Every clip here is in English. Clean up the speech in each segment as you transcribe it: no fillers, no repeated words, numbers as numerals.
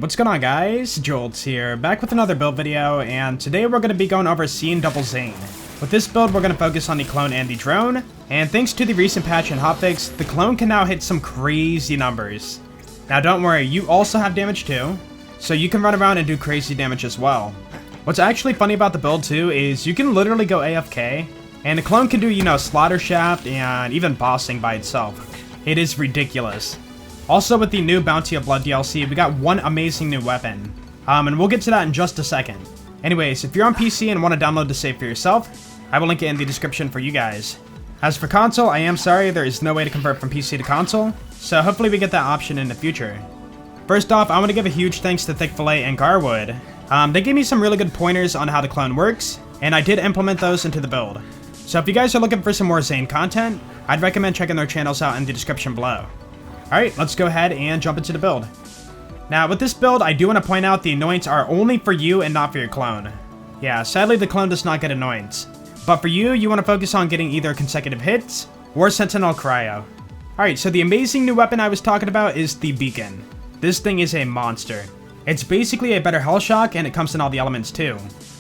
What's going on, guys? Jolts here, back with another build video, and today we're going to be going over Seein double Zane. With this build, we're going to focus on the clone and the drone, and thanks to the recent patch and hotfix, the clone can now hit some crazy numbers. Now don't worry, you also have damage too, so you can run around and do crazy damage as well. What's actually funny about the build too is you can literally go AFK, and the clone can do, Slaughter Shaft and even bossing by itself. It is ridiculous. Also, with the new Bounty of Blood DLC, we got one amazing new weapon. And we'll get to that in just a second. Anyways, if you're on PC and want to download the save for yourself, I will link it in the description for you guys. As for console, I am sorry, there is no way to convert from PC to console, so hopefully we get that option in the future. First off, I want to give a huge thanks to ThiccFilA and Garwood. They gave me some really good pointers on how the clone works, and I did implement those into the build. So if you guys are looking for some more Zane content, I'd recommend checking their channels out in the description below. Alright, let's go ahead and jump into the build. Now, with this build, I do want to point out the annoyance are only for you and not for your clone. Yeah, sadly the clone does not get annoyance. But for you, you want to focus on getting either consecutive hits or Sentinel Cryo. Alright, so the amazing new weapon I was talking about is the Beacon. This thing is a monster. It's basically a better health shock, and it comes in all the elements too.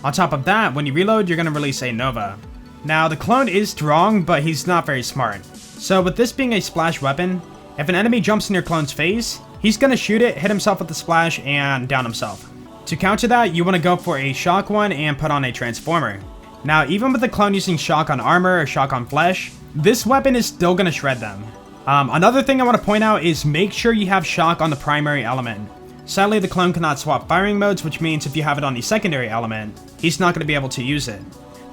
On top of that, when you reload, you're going to release a Nova. Now, the clone is strong, but he's not very smart. So with this being a splash weapon, if an enemy jumps in your clone's face, he's going to shoot it, hit himself with the splash, and down himself. To counter that, you want to go for a shock one and put on a transformer. Now, even with the clone using shock on armor or shock on flesh, this weapon is still going to shred them. Another thing I want to point out is make sure you have shock on the primary element. Sadly, the clone cannot swap firing modes, which means if you have it on the secondary element, he's not going to be able to use it.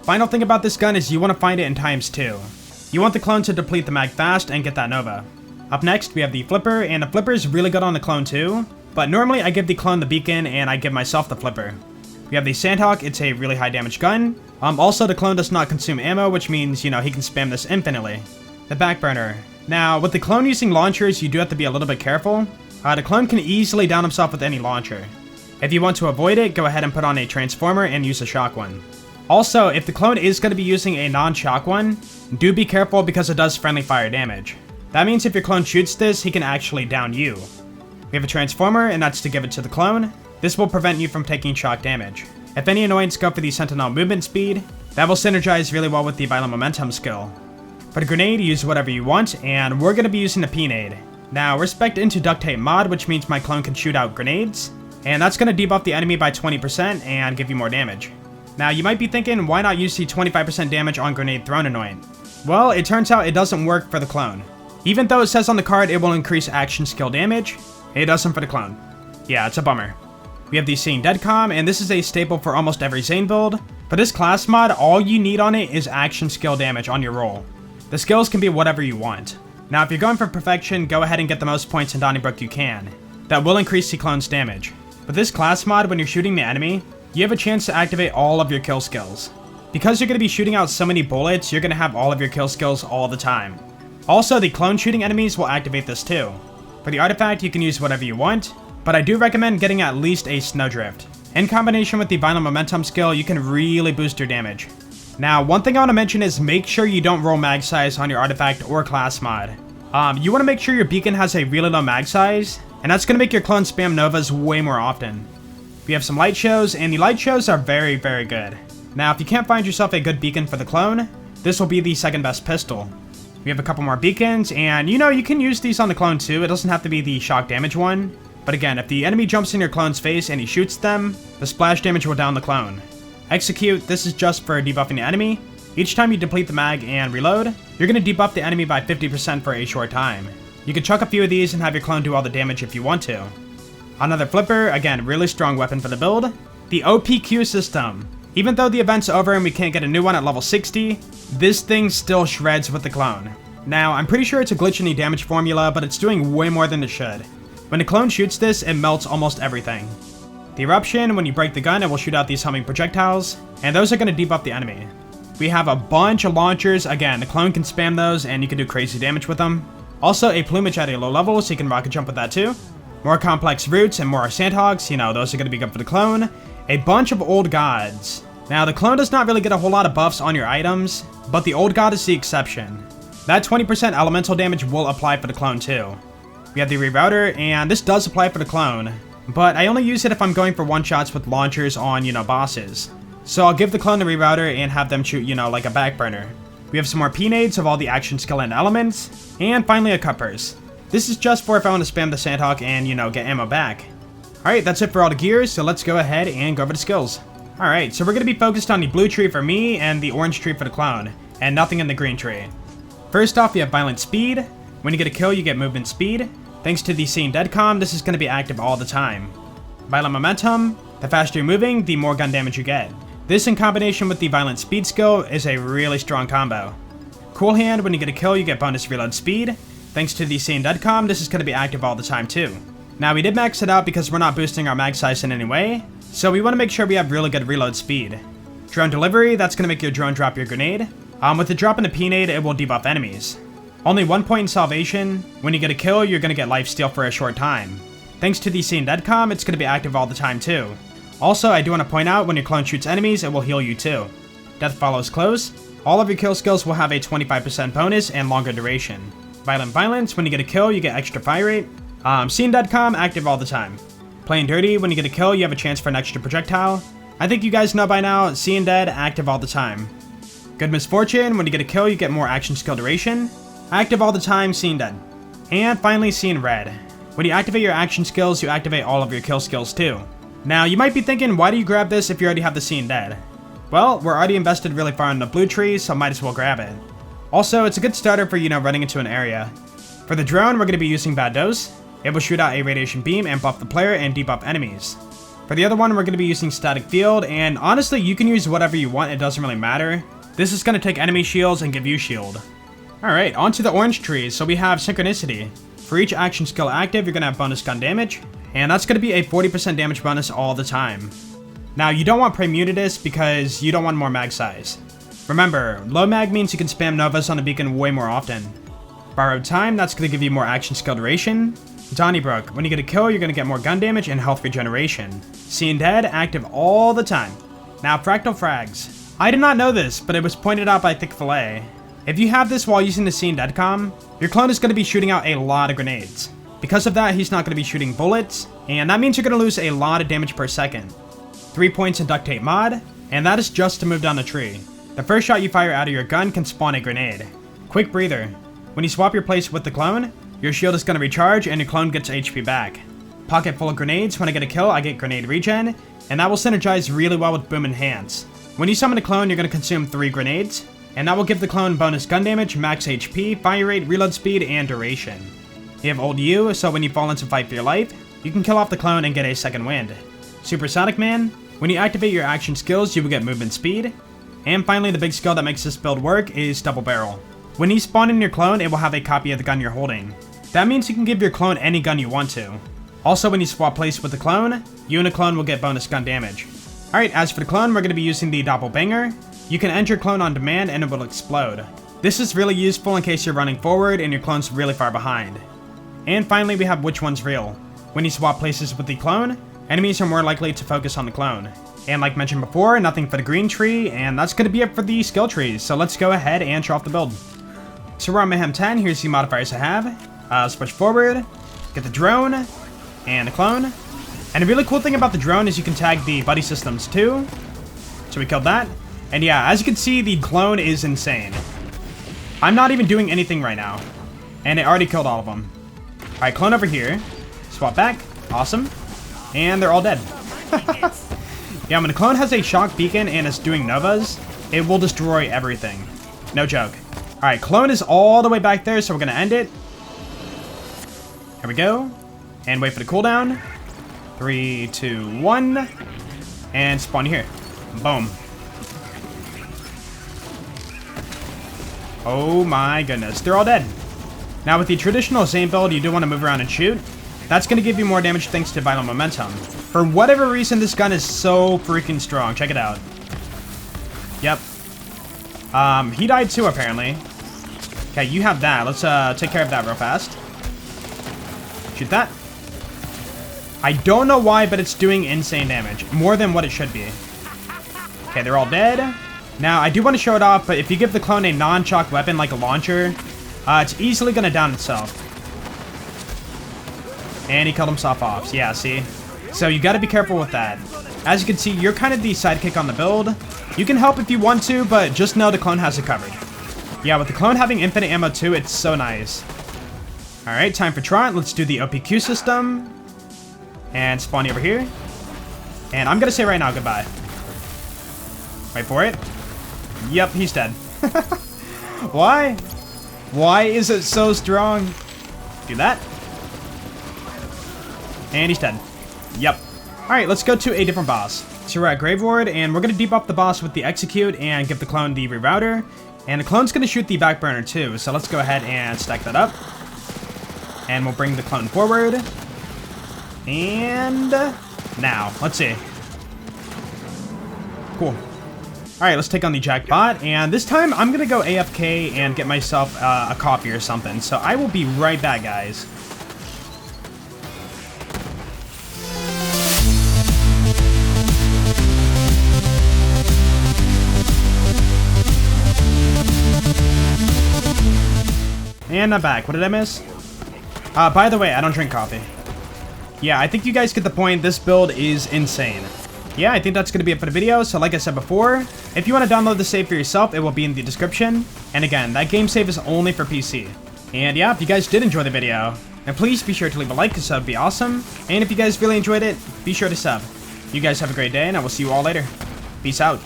Final thing about this gun is you want to find it in ×2. You want the clone to deplete the mag fast and get that Nova. Up next, we have the Flipper, and the Flipper is really good on the clone too, but normally I give the clone the Beacon and I give myself the Flipper. We have the Sandhawk, it's a really high damage gun. Also, the clone does not consume ammo, which means, he can spam this infinitely. The Backburner. Now, with the clone using launchers, you do have to be a little bit careful. The clone can easily down himself with any launcher. If you want to avoid it, go ahead and put on a Transformer and use a Shock one. Also, if the clone is going to be using a non-shock one, do be careful because it does friendly fire damage. That means if your clone shoots this, he can actually down you. We have a Transformer, and that's to give it to the clone. This will prevent you from taking shock damage. If any annoyance, go for the Sentinel movement speed. That will synergize really well with the Violent Momentum skill. For the grenade, use whatever you want, and we're going to be using the P-Nade. Now, we're spec'd into Duct Tape mod, which means my clone can shoot out grenades, and that's going to debuff the enemy by 20% and give you more damage. Now, you might be thinking, why not use the 25% damage on grenade thrown annoyance? Well, it turns out it doesn't work for the clone. Even though it says on the card it will increase action skill damage, it doesn't for the clone. Yeah, it's a bummer. We have the Seein Deadcom, and this is a staple for almost every Zane build. For this class mod, all you need on it is action skill damage on your roll. The skills can be whatever you want. Now, if you're going for perfection, go ahead and get the most points in Donnybrook you can. That will increase the clone's damage. With this class mod, when you're shooting the enemy, you have a chance to activate all of your kill skills. Because you're going to be shooting out so many bullets, you're going to have all of your kill skills all the time. Also, the clone shooting enemies will activate this too. For the artifact, you can use whatever you want, but I do recommend getting at least a Snowdrift. In combination with the Violent Momentum skill, you can really boost your damage. Now, one thing I want to mention is make sure you don't roll mag size on your artifact or class mod. You want to make sure your Beacon has a really low mag size, and that's going to make your clone spam Novas way more often. We have some light shows, and the light shows are very, very good. Now, if you can't find yourself a good Beacon for the clone, this will be the second best pistol. We have a couple more beacons, and you can use these on the clone too. It doesn't have to be the shock damage one. But again, if the enemy jumps in your clone's face and he shoots them, the splash damage will down the clone. Execute, this is just for debuffing the enemy. Each time you deplete the mag and reload, you're going to debuff the enemy by 50% for a short time. You can chuck a few of these and have your clone do all the damage if you want to. Another Flipper, again, really strong weapon for the build. The OPQ system. Even though the event's over and we can't get a new one at level 60, this thing still shreds with the clone. Now, I'm pretty sure it's a glitch in the damage formula, but it's doing way more than it should. When the clone shoots this, it melts almost everything. The Eruption, when you break the gun, it will shoot out these humming projectiles, and those are going to debuff the enemy. We have a bunch of launchers. Again, the clone can spam those, and you can do crazy damage with them. Also, a Plumage at a low level, so you can rocket jump with that too. More complex roots and more Sandhawks, those are going to be good for the clone. A bunch of Old Gods. Now, the clone does not really get a whole lot of buffs on your items, but the Old God is the exception. That 20% elemental damage will apply for the clone too. We have the Rerouter, and this does apply for the clone, but I only use it if I'm going for one-shots with launchers on, bosses. So I'll give the clone the rerouter and have them shoot, like a back burner. We have some more P-nades of all the action skill and elements, and finally a cut purse. This is just for if I want to spam the Sandhawk and, get ammo back. Alright, that's it for all the gears, so let's go ahead and go over the skills. Alright, so we're going to be focused on the blue tree for me and the orange tree for the clone, and nothing in the green tree. First off, we have Violent Speed. When you get a kill, you get Movement Speed. Thanks to the Seein deadcom, this is going to be active all the time. Violent Momentum. The faster you're moving, the more gun damage you get. This in combination with the Violent Speed skill is a really strong combo. Cool Hand, when you get a kill, you get bonus reload speed. Thanks to the Seein deadcom, this is going to be active all the time too. Now we did max it out because we're not boosting our mag size in any way, so we want to make sure we have really good reload speed. Drone Delivery, that's going to make your drone drop your grenade. With the drop in the P-nade, it will debuff enemies. Only 1 point in Salvation. When you get a kill, you're going to get lifesteal for a short time. Thanks to the Seein deadcom, it's going to be active all the time too. Also, I do want to point out, when your clone shoots enemies, it will heal you too. Death follows close. All of your kill skills will have a 25% bonus and longer duration. Violent Violence, when you get a kill, you get extra fire rate. Seein deadcom, active all the time. Playing Dirty, when you get a kill, you have a chance for an extra projectile. I think you guys know by now, Seein Dead, active all the time. Good Misfortune, when you get a kill, you get more action skill duration. Active all the time, Seein Dead. And finally, Seein Red. When you activate your action skills, you activate all of your kill skills too. Now, you might be thinking, why do you grab this if you already have the Seein Dead? Well, we're already invested really far in the blue tree, so might as well grab it. Also, it's a good starter for, running into an area. For the drone, we're going to be using Bad Dose. It will shoot out a radiation beam and buff the player and debuff enemies. For the other one, we're going to be using Static Field, and honestly, you can use whatever you want, it doesn't really matter. This is going to take enemy shields and give you shield. Alright, on to the orange tree. So we have Synchronicity. For each action skill active, you're going to have bonus gun damage, and that's going to be a 40% damage bonus all the time. Now, you don't want Premunitus because you don't want more mag size. Remember, low mag means you can spam Novas on the beacon way more often. Borrowed Time, that's going to give you more action skill duration. Donnybrook, when you get a kill, you're going to get more gun damage and health regeneration. Seein Dead, active all the time. Now, Fractal Frags. I did not know this, but it was pointed out by ThiccFilA. If you have this while using the Seein deadcom, your clone is going to be shooting out a lot of grenades. Because of that, he's not going to be shooting bullets, and that means you're going to lose a lot of damage per second. 3 points in Duct Tape Mod, and that is just to move down the tree. The first shot you fire out of your gun can spawn a grenade. Quick Breather. When you swap your place with the clone, your shield is going to recharge and your clone gets HP back. Pocket full of grenades. When I get a kill, I get grenade regen, and that will synergize really well with Boom Enhance. When you summon a clone, you're going to consume 3 grenades, and that will give the clone bonus gun damage, max HP, fire rate, reload speed, and duration. You have Old U, so when you fall into fight for your life, you can kill off the clone and get a second wind. Supersonic Man. When you activate your action skills, you will get movement speed. And finally, the big skill that makes this build work is Double Barrel. When you spawn in your clone, it will have a copy of the gun you're holding. That means you can give your clone any gun you want to. Also, when you swap place with the clone, you and a clone will get bonus gun damage. Alright, as for the clone, we're going to be using the Doppelbanger. You can enter clone on demand and it will explode. This is really useful in case you're running forward and your clone's really far behind. And finally, we have Which One's Real. When you swap places with the clone, enemies are more likely to focus on the clone. And like mentioned before, nothing for the green tree, and that's going to be it for the skill trees, so let's go ahead and show off the build. So we're on Mayhem 10, here's the modifiers I have. Switch forward, get the drone, and the clone. And a really cool thing about the drone is you can tag the buddy systems too. So we killed that. And yeah, as you can see, the clone is insane. I'm not even doing anything right now. And it already killed all of them. Alright, clone over here. Swap back. Awesome. And they're all dead. Yeah, when a clone has a shock beacon and is doing Novas, it will destroy everything. No joke. Alright, clone is all the way back there, so we're going to end it. Here we go. And wait for the cooldown. 3, 2, 1. And spawn here. Boom. Oh my goodness. They're all dead. Now with the traditional Zane build, you do want to move around and shoot. That's going to give you more damage thanks to Violent Momentum. For whatever reason, this gun is so freaking strong. Check it out. Yep. He died too, apparently. Okay, you have that. Let's take care of that real fast. Shoot that. I don't know why, but it's doing insane damage. More than what it should be. Okay, they're all dead. Now, I do want to show it off, but if you give the clone a non-shock weapon like a launcher, it's easily going to down itself. And he killed himself off. So yeah, see? So you gotta be careful with that. As you can see, you're kind of the sidekick on the build. You can help if you want to, but just know the clone has it covered. Yeah, with the clone having infinite ammo too, it's so nice. Alright, time for Trot. Let's do the OPQ system. And spawn you over here. And I'm gonna say right now, goodbye. Wait for it. Yep, he's dead. Why? Why is it so strong? Do that. And he's dead. Yep. Alright, let's go to a different boss. So we're at Garwood, and we're going to debuff the boss with the execute and give the clone the rerouter. And the clone's going to shoot the back burner too, so let's go ahead and stack that up. And we'll bring the clone forward. And now, let's see. Cool. Alright, let's take on the Jackbot, and this time I'm going to go AFK and get myself a coffee or something. So I will be right back, guys. And I'm back. What did I miss? By the way, I don't drink coffee. Yeah, I think you guys get the point. This build is insane. Yeah, I think that's going to be it for the video. So like I said before, if you want to download the save for yourself, it will be in the description. And again, that game save is only for PC. And yeah, if you guys did enjoy the video, then please be sure to leave a like, because that would be awesome. And if you guys really enjoyed it, be sure to sub. You guys have a great day, and I will see you all later. Peace out.